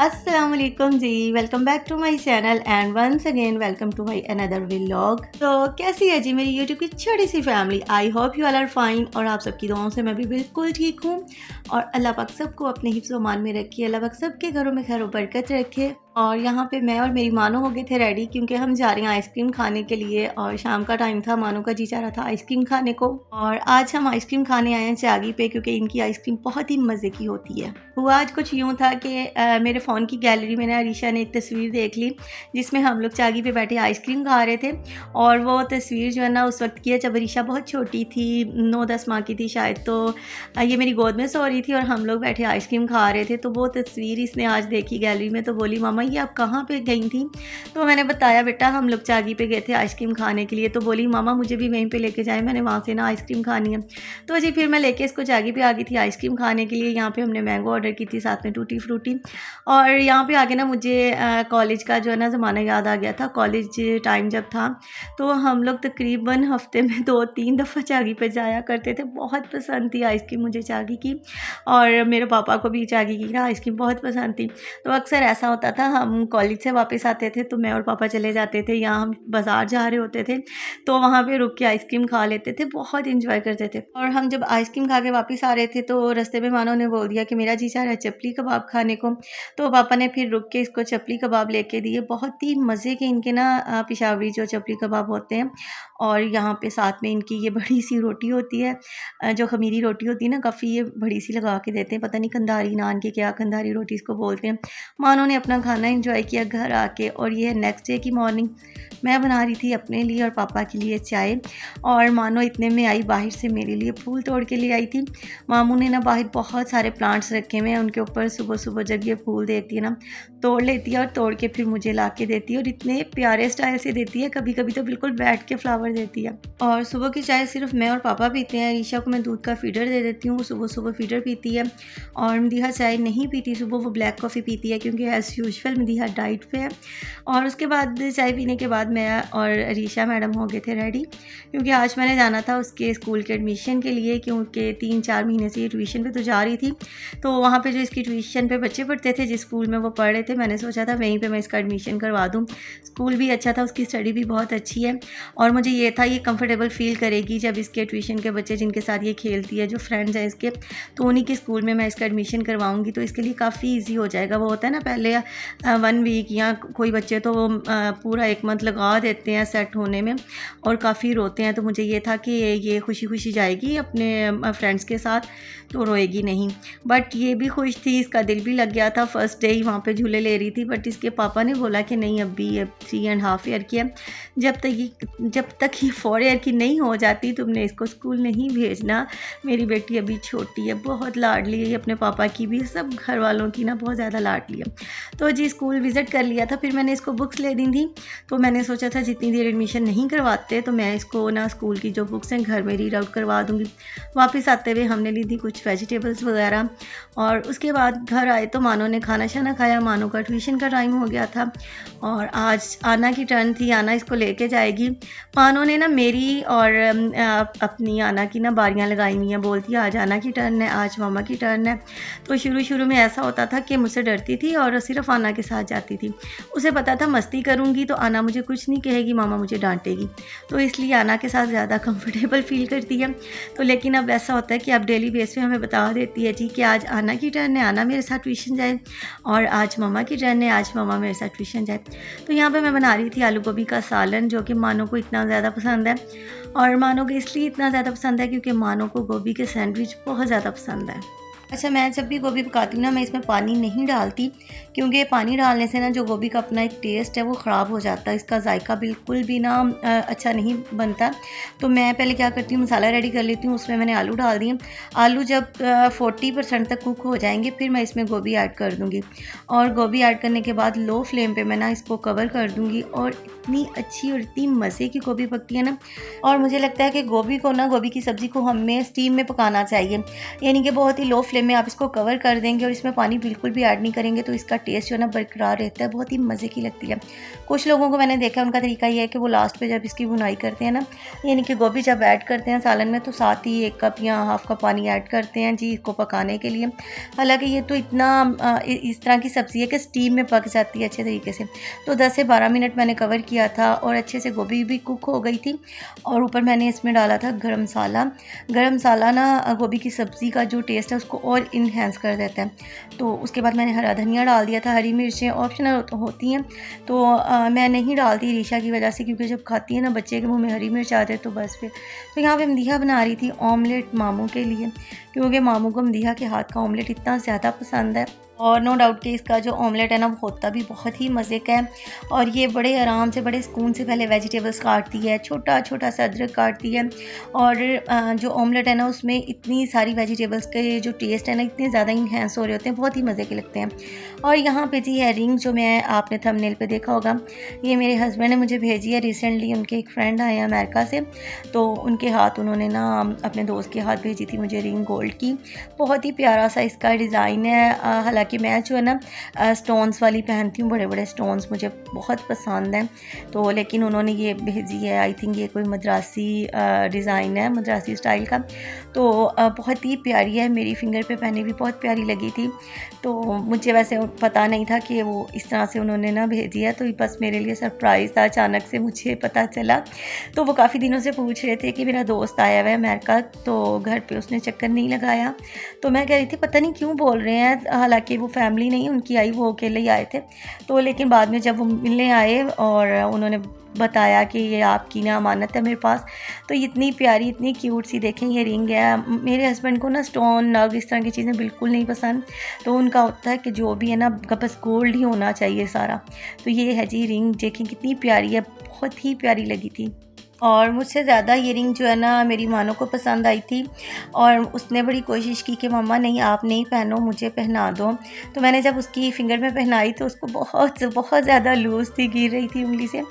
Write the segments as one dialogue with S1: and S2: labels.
S1: अस्सलामुअलैकुम जी, welcome back to my channel and once again welcome to my another vlog. तो कैसी है जी मेरी यूट्यूब की छोटी सी फैमिली। I hope you all are fine और आप सबकी दुआओं से मैं भी बिल्कुल ठीक हूँ। और अल्लाह पाक सबको अपने हिफ्ज़ मान में रखिए, अल्लाह पाक सबके घरों में खैर बरकत रखे। और यहाँ पे मैं और मेरी मानो हो गए थे रेडी क्योंकि हम जा रहे हैं आइसक्रीम खाने के लिए और शाम का टाइम था, मानो का जी चाह रहा था आइसक्रीम खाने को। और आज हम आइसक्रीम खाने आए हैं चागी पे क्योंकि इनकी आइसक्रीम बहुत ही मज़े की होती है। हुआ आज कुछ यूँ था कि मेरे फ़ोन की गैलरी में ना अरीशा ने एक तस्वीर देख ली जिसमें हम लोग चागी पे बैठे आइसक्रीम खा रहे थे। और वो तस्वीर जो है ना उस वक्त की है जब अरीशा बहुत छोटी थी, 9-10 माह की थी शायद। तो ये मेरी गोद में सो रही थी और हम लोग बैठे आइसक्रीम खा रहे थे। तो वो तस्वीर इसने आज देखी गैलरी में, तो बोली मामा ये आप कहाँ पे गई थी। तो मैंने बताया बेटा हम लोग चागी पे गए थे आइसक्रीम खाने के लिए। तो बोली मामा मुझे भी वहीं पे लेके जाए, मैंने वहाँ से ना आइसक्रीम खानी है। तो जी फिर मैं लेके इसको चागी पे आ गई थी आइसक्रीम खाने के लिए। यहाँ पे हमने मैंगो ऑर्डर की थी, साथ में टूटी फ्रूटी। और यहाँ पे आके ना मुझे कॉलेज का जो है ना ज़माना याद आ गया था। कॉलेज टाइम जब था तो हम लोग तकरीबन हफ्ते में 2-3 दफ़ा चागी पे जाया करते थे। बहुत पसंद थी आइसक्रीम मुझे चागी की, और मेरे पापा को भी चागी की ना आइसक्रीम बहुत पसंद थी। तो अक्सर ऐसा होता था हम कॉलेज से वापस आते थे तो मैं और पापा चले जाते थे, या हम बाज़ार जा रहे होते थे तो वहाँ पे रुक के आइसक्रीम खा लेते थे, बहुत इंजॉय करते थे। और हम जब आइसक्रीम खा के वापस आ रहे थे तो रास्ते में मानो ने बोल दिया कि मेरा जी चाह रहा है चपली कबाब खाने को। तो पापा ने फिर रुक के इसको चपली कबाब लेके दिए। बहुत ही मज़े के इनके ना पिशावरी जो चपली कबाब होते हैं। और यहाँ पे साथ में इनकी ये बड़ी सी रोटी होती है, जो खमीरी रोटी होती है ना, काफ़ी ये बड़ी सी लगा के देते हैं, पता नहीं कंधारी नान की क्या कंधारी रोटी इसको बोलते हैं। मानो ने अपना खाना एंजॉय किया घर आके। और ये है नेक्स्ट डे की मॉर्निंग, मैं बना रही थी अपने लिए और पापा के लिए चाय। और मानो इतने में आई बाहर से मेरे लिए फूल तोड़ के लिए आई थी। मामू ने ना बाहर बहुत सारे प्लांट्स रखे हुए हैं, उनके ऊपर सुबह सुबह जब ये फूल देती है ना तोड़ लेती है और तोड़ के फिर मुझे ला के देती है। और इतने प्यारे स्टाइल से देती है, कभी कभी तो बिल्कुल बैठ के फ्लावर देती है। और सुबह की चाय सिर्फ मैं और पापा पीते हैं। ईशा को मैं दूध का फीडर दे देती हूँ, सुबह सुबह फीडर पीती है। और मदीहा चाय नहीं पीती सुबह, वो ब्लैक कॉफ़ी पीती है क्योंकि एज़ यूजुअल मदीहा डाइट पे है। और उसके बाद चाय पीने के बाद मैं और अरीशा मैडम हो गए थे रेडी क्योंकि आज मैंने जाना था उसके स्कूल के एडमिशन के लिए, क्योंकि 3-4 महीने से ये ट्यूशन पे तो जा रही थी। तो वहाँ पे जो इसकी ट्यूशन पे बच्चे पढ़ते थे जिस स्कूल में वो पढ़ रहे थे, मैंने सोचा था वहीं पे मैं इसका एडमिशन करवा दूँ। स्कूल भी अच्छा था, उसकी स्टडी भी बहुत अच्छी है। और मुझे ये था ये कंफर्टेबल फ़ील करेगी जब इसके ट्यूशन के बच्चे जिनके साथ ये खेलती है, जो फ्रेंड्स हैं इसके, तो उन्हीं के स्कूल में मैं इसका एडमिशन करवाऊँगी। तो इसके लिए काफ़ी ईजी हो जाएगा। वो होता है ना पहले 1 वीक या कोई बच्चे तो पूरा 1 मंथ लगा देते हैं सेट होने में और काफ़ी रोते हैं। तो मुझे ये था कि ये खुशी खुशी जाएगी अपने फ्रेंड्स के साथ, तो रोएगी नहीं। बट ये भी खुश थी, इसका दिल भी लग गया था। फर्स्ट डे ही वहाँ पे झूले ले रही थी, बट इसके पापा ने बोला कि नहीं अभी ये 3.5 ईयर की है, जब तक ये 4 ईयर की नहीं हो जाती तुमने इसको स्कूल नहीं भेजना। मेरी बेटी अभी छोटी है, बहुत लाडली है, अपने पापा की भी, सब घर वालों की ना बहुत ज़्यादा लाडली है। तो जी स्कूल विज़िट कर लिया था, फिर मैंने इसको बुक्स ले दी थी। तो मैंने सोचा था जितनी देर एडमिशन नहीं करवाते तो मैं इसको ना स्कूल की जो बुक्स हैं घर में रीड आउट करवा दूँगी। वापस आते हुए हमने ली थी कुछ वेजिटेबल्स वगैरह। और उसके बाद घर आए तो मानो ने खाना शाना खाया, मानो का ट्यूशन का टाइम हो गया था। और आज आना की टर्न थी, आना इसको लेके जाएगी। मानो ने ना मेरी और अपनी आना की ना बारियां लगाई हुई हैं, बोलती है आज आना की टर्न है, आज मामा की टर्न है। तो शुरू में ऐसा होता था कि मुझसे डरती थी और सिर्फ आना के साथ जाती थी। उसे पता था मस्ती करूँगी तो आना मुझे कुछ नहीं कहेगी, मामा मुझे डांटेगी, तो इसलिए आना के साथ ज़्यादा कंफर्टेबल फील करती है। तो लेकिन अब ऐसा होता है कि अब डेली बेस पे हमें बता देती है जी कि आज आना की टर्न है, आना मेरे साथ ट्यूशन जाए, और आज मामा की टर्न है, आज मामा मेरे साथ ट्यूशन जाए। तो यहाँ पे मैं बना रही थी आलू गोभी का सालन, जो कि मानो को इतना ज़्यादा पसंद है। और मानो को इसलिए इतना ज़्यादा पसंद है क्योंकि मानो को गोभी के सैंडविच बहुत ज़्यादा पसंद है। अच्छा, मैं जब भी गोभी पकाती हूँ ना मैं इसमें पानी नहीं डालती, क्योंकि पानी डालने से ना जो गोभी का अपना एक टेस्ट है वो ख़राब हो जाता है, इसका जायका बिल्कुल भी ना अच्छा नहीं बनता। तो मैं पहले क्या करती हूँ, मसाला रेडी कर लेती हूँ, उसमें मैंने आलू डाल दिए। आलू जब 40% तक कुक हो जाएंगे फिर मैं इसमें गोभी ऐड कर दूँगी। और गोभी ऐड करने के बाद लो फ्लेम पर मैं ना इसको कवर कर दूँगी। और इतनी अच्छी और इतनी मज़े की गोभी पकती है ना। और मुझे लगता है कि गोभी को ना, गोभी की सब्ज़ी को हमें स्टीम में पकाना चाहिए, यानी कि बहुत ही लो फ्लेम फ्लेम में आप इसको कवर कर देंगे और इसमें पानी बिल्कुल भी ऐड नहीं करेंगे तो इसका टेस्ट जो है ना बरकरार रहता है, बहुत ही मज़े की लगती है। कुछ लोगों को मैंने देखा उनका तरीका ये है कि वो लास्ट पे जब इसकी भुनाई करते हैं ना, यानी कि गोभी जब ऐड करते हैं सालन में, तो साथ ही 1 कप या हाफ़ कप पानी ऐड करते हैं जी इसको पकाने के लिए। हालाँकि ये तो इतना इस तरह की सब्ज़ी है कि स्टीम में पक जाती है अच्छे तरीके से। तो 10 से 12 मिनट मैंने कवर किया था और अच्छे से गोभी भी कुक हो गई थी और ऊपर मैंने इसमें डाला था गरम मसाला। गरम मसाला ना गोभी की सब्ज़ी का जो टेस्ट है उसको और इन्हेंस कर देता है। तो उसके बाद मैंने हरा धनिया डाल दिया था। हरी मिर्चें ऑप्शनल होती हैं, तो मैं नहीं डालती रीशा की वजह से, क्योंकि जब खाती है ना बच्चे के मुंह में हरी मिर्च आते तो बस फिर। तो यहाँ पे मदीहा बना रही थी ऑमलेट मामू के लिए, क्योंकि मामू को मदीहा के हाथ का ऑमलेट इतना ज़्यादा पसंद है। और नो डाउट कि इसका जो ऑमलेट है ना वो होता भी बहुत ही मज़े का है। और ये बड़े आराम से, बड़े सुकून से पहले वेजिटेबल्स काटती है, छोटा छोटा सा अदरक काटती है, और जो ऑमलेट है ना उसमें इतनी सारी वेजिटेबल्स के जो टेस्ट है ना इतने ज़्यादा इन्हेंस हो रहे होते हैं, बहुत ही मज़े के लगते हैं। और यहाँ पे जी है रिंग, जो मैं आपने थंबनेल पे देखा होगा, ये मेरे हस्बैंड ने मुझे भेजी है रिसेंटली। उनके एक फ्रेंड आए हैं अमेरिका से, तो उनके हाथ उन्होंने ना अपने दोस्त के हाथ भेजी थी मुझे रिंग गोल्ड की। बहुत ही प्यारा सा इसका डिज़ाइन है। हालांकि मैं जो है ना स्टोन्स वाली पहनती हूँ, बड़े बड़े स्टोन्स मुझे बहुत पसंद हैं, तो लेकिन उन्होंने ये भेजी है, आई थिंक ये कोई मद्रासी डिज़ाइन है, मद्रासी स्टाइल का। तो बहुत ही प्यारी है, मेरी फिंगर पे पहने भी बहुत प्यारी लगी थी। तो मुझे वैसे पता नहीं था कि वो इस तरह से उन्होंने ना भेजी है, तो बस मेरे लिए सरप्राइज़ था, अचानक से मुझे पता चला। तो वो काफ़ी दिनों से पूछ रहे थे कि मेरा दोस्त आया हुआ है अमेरिका, तो घर पे उसने चक्कर नहीं लगाया। तो मैं कह रही थी पता नहीं क्यों बोल रहे हैं, हालांकि वो फैमिली नहीं उनकी आई, वो अकेले ही आए थे। तो लेकिन बाद में जब वो मिलने आए और उन्होंने बताया कि ये आपकी ना अमानत है मेरे पास, तो इतनी प्यारी, इतनी क्यूट सी देखें ये रिंग है। मेरे हस्बैंड को ना स्टोन, नग, इस तरह की चीज़ें बिल्कुल नहीं पसंद, तो उनका होता है कि जो भी है ना बस गोल्ड ही होना चाहिए सारा। तो ये है जी रिंग, देखें कितनी प्यारी है, बहुत ही प्यारी लगी थी। और मुझसे ज़्यादा ये रिंग जो है ना मेरी मानो को पसंद आई थी, और उसने बड़ी कोशिश की कि मम्मा नहीं आप नहीं पहनो, मुझे पहना दो। तो मैंने जब उसकी फिंगर में पहनाई तो उसको बहुत बहुत ज़्यादा लूज़ थी, गिर रही थी उंगली से।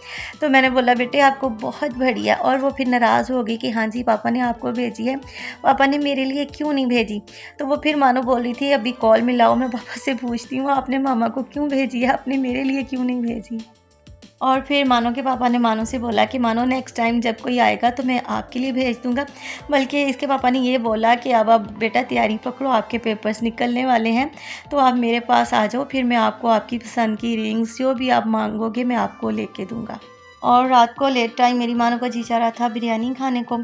S1: तो मैंने बोला बेटे आपको बहुत बढ़िया, और वो फिर नाराज़ हो गई कि हाँ जी पापा ने आपको भेजी है, पापा ने मेरे लिए क्यों नहीं भेजी। तो वो फिर मानो बोल रही थी अभी कॉल मिलाओ, मैं पापा से पूछती हूँ आपने मामा को क्यों भेजी है, आपने मेरे लिए क्यों नहीं भेजी। और फिर मानो के पापा ने मानो से बोला कि मानो नेक्स्ट टाइम जब कोई आएगा तो मैं आपके लिए भेज दूँगा। बल्कि इसके पापा ने ये बोला कि अब आप बेटा तैयारी पकड़ो, आपके पेपर्स निकलने वाले हैं, तो आप मेरे पास आ जाओ, फिर मैं आपको आपकी पसंद की रिंग्स जो भी आप मांगोगे मैं आपको लेके दूँगा। और रात को लेट टाइम मेरी मानो का जी चाह रहा था बिरयानी खाने को,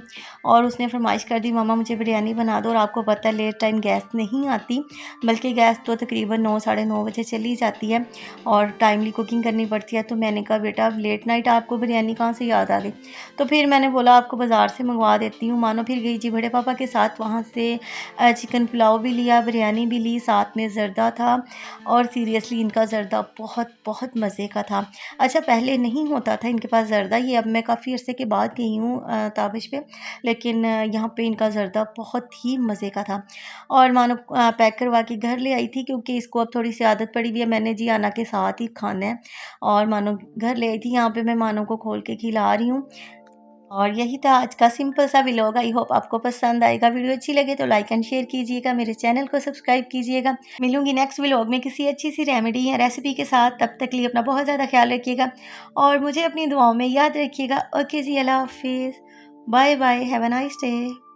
S1: और उसने फरमाइश कर दी मामा मुझे बिरयानी बना दो। और आपको पता है लेट टाइम गैस नहीं आती, बल्कि गैस तो तकरीबन 9 साढ़े 9 बजे चली जाती है और टाइमली कुकिंग करनी पड़ती है। तो मैंने कहा बेटा अब लेट नाइट आपको बिरयानी कहाँ से याद आ गई। तो फिर मैंने बोला आपको बाज़ार से मंगवा देती हूँ। मानो फिर गई जी बड़े पापा के साथ, वहाँ से चिकन पुलाव भी लिया, बिरयानी भी ली, साथ में ज़र्दा था। और सीरियसली इनका ज़र्दा बहुत बहुत मज़े का था। अच्छा पहले नहीं होता था इनके पास ज़र्दा, ये अब मैं काफ़ी अरसे के बाद गई हूँ ताबिश पे, लेकिन यहाँ पे इनका ज़र्दा बहुत ही मज़े का था। और मानो पैक करवा के घर ले आई थी, क्योंकि इसको अब थोड़ी सी आदत पड़ी हुई है, मैंने जी आना के साथ ही खाना है। और मानो घर ले आई थी, यहाँ पे मैं मानो को खोल के खिला रही हूँ। और यही था आज का सिंपल सा व्लॉग। आई होप आपको पसंद आएगा। वीडियो अच्छी लगे तो लाइक एंड शेयर कीजिएगा, मेरे चैनल को सब्सक्राइब कीजिएगा। मिलूंगी नेक्स्ट व्लॉग में किसी अच्छी सी रेमेडी या रेसिपी के साथ। तब तक लिए अपना बहुत ज़्यादा ख्याल रखिएगा और मुझे अपनी दुआओं में याद रखिएगा। ओके जी, अल्लाह हाफिज़, bye bye, have a nice day.